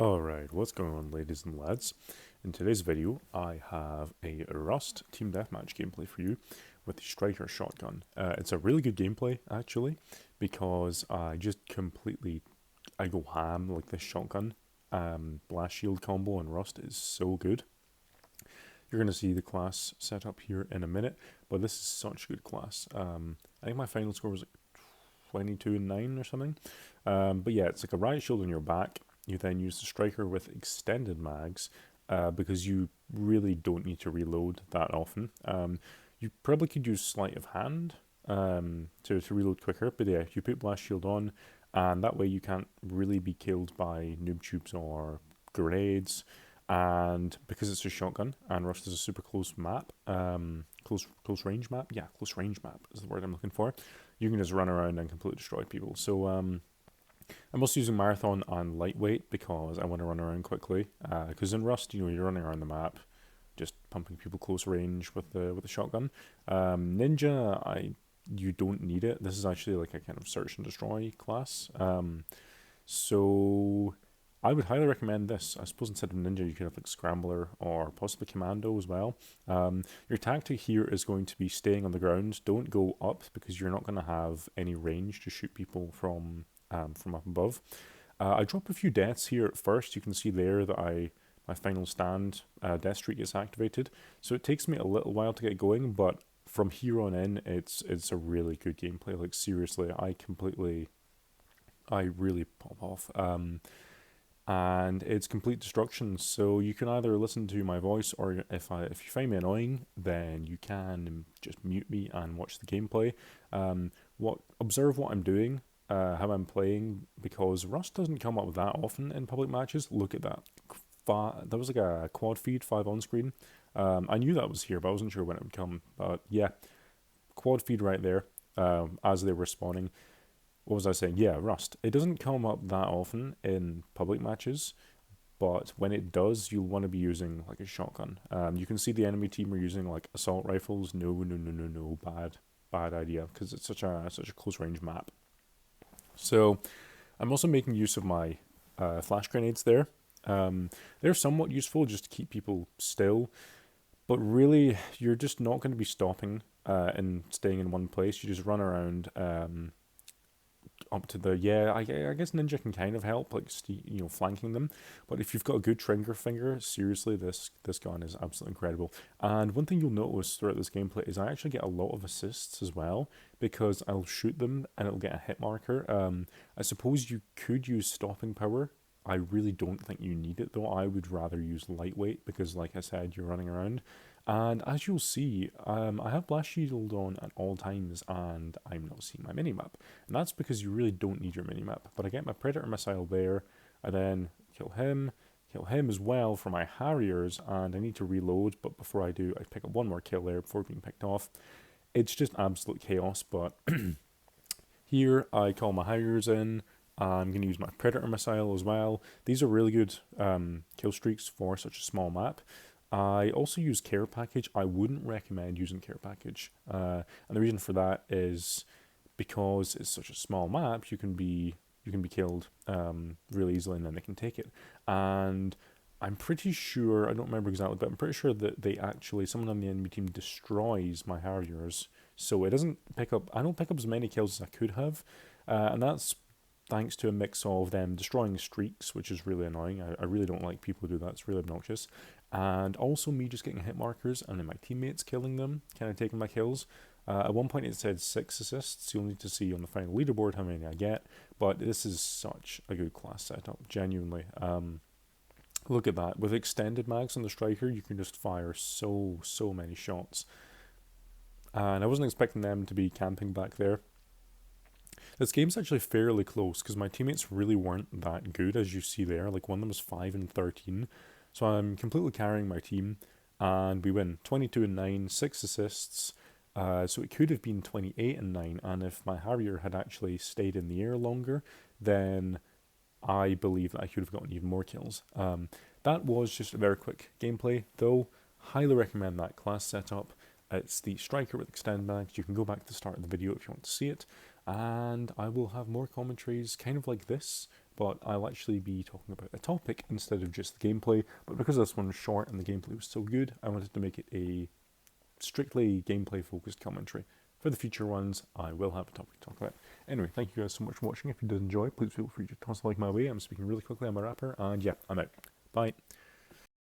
Alright, what's going on, ladies and lads? In today's video, I have a Rust Team Deathmatch gameplay for you with the Striker Shotgun. It's a really good gameplay, actually, because I go ham like this shotgun. Blast Shield combo and Rust is so good. You're going to see the class set up here in a minute, but this is such a good class. I think my final score was like 22 and 9 or something. But yeah, it's like a riot shield on your back. You then use the striker with extended mags because you really don't need to reload that often. You probably could use sleight of hand to reload quicker, but yeah, you put blast shield on, and that way you can't really be killed by noob tubes or grenades. And because it's a shotgun and Rust is a super close map, close range map, yeah, close range map is the word I'm looking for. You can just run around and completely destroy people. So I'm also using Marathon and Lightweight because I want to run around quickly. Because in Rust, you're running around the map, just pumping people close range with the shotgun. Ninja, you don't need it. This is actually like a kind of search and destroy class. So I would highly recommend this. I suppose instead of Ninja, you could have like Scrambler or possibly Commando as well. Your tactic here is going to be staying on the ground. Don't go up because you're not going to have any range to shoot people from up above. I drop a few deaths here at first. You can see there that my final stand death streak gets activated. So it takes me a little while to get going, but from here on in, it's a really good gameplay. Like seriously, I really pop off. And it's complete destruction. So you can either listen to my voice, or if you find me annoying, then you can just mute me and watch the gameplay. Observe what I'm doing, how I'm playing, because Rust doesn't come up that often in public matches. Look at that. That was like a quad feed, 5 on screen. I knew that was here, but I wasn't sure when it would come. But yeah, quad feed right there as they were spawning. What was I saying? Yeah, Rust. It doesn't come up that often in public matches, but when it does, you'll want to be using like a shotgun. You can see the enemy team are using like assault rifles. No, no, no, no, no. Bad idea because it's such a close range map. So I'm also making use of my flash grenades there. They're somewhat useful just to keep people still, but really you're just not going to be stopping and staying in one place. You just run around up to the I guess ninja can kind of help like flanking them, but if you've got a good trigger finger, seriously this gun is absolutely incredible. And one thing you'll notice throughout this gameplay is I actually get a lot of assists as well, because I'll shoot them and it'll get a hit marker. I suppose you could use stopping power. I really don't think you need it though. I would rather use lightweight because, like I said, you're running around. And as you'll see, I have Blast Shield on at all times and I'm not seeing my minimap. And that's because you really don't need your minimap. But I get my Predator missile there, I then kill him as well for my Harriers, and I need to reload, but before I do, I pick up one more kill there before being picked off. It's just absolute chaos, but here I call my Harriers in. I'm going to use my Predator missile as well. These are really good kill streaks for such a small map. I also use Care Package. I wouldn't recommend using Care Package. And the reason for that is because it's such a small map, you can be killed really easily and then they can take it. And I'm pretty sure, I don't remember exactly, but I'm pretty sure that someone on the enemy team destroys my Harriers. So it doesn't pick up, I don't pick up as many kills as I could have. And that's thanks to a mix of them destroying streaks, which is really annoying. I really don't like people who do that. It's really obnoxious. And also me just getting hit markers and then my teammates killing them, kind of taking my kills. At one point it said 6 assists. You'll need to see on the final leaderboard how many I get. But this is such a good class setup, genuinely. Look at that. With extended mags on the striker, you can just fire so many shots. And I wasn't expecting them to be camping back there. This game's actually fairly close because my teammates really weren't that good, as you see there. Like one of them was 5 and 13. So I'm completely carrying my team, and we win 22 and 9, 6 assists. So it could have been 28 and 9, and if my Harrier had actually stayed in the air longer, then I believe that I could have gotten even more kills. That was just a very quick gameplay, though. Highly recommend that class setup. It's the striker with extend mags. You can go back to the start of the video if you want to see it. And I will have more commentaries kind of like this, but I'll actually be talking about a topic instead of just the gameplay. But because this one was short and the gameplay was so good, I wanted to make it a strictly gameplay focused commentary. For the future ones, I will have a topic to talk about. Anyway, thank you guys so much for watching. If you did enjoy, please feel free to toss a like my way. I'm speaking really quickly, I'm a rapper, and yeah, I'm out. Bye.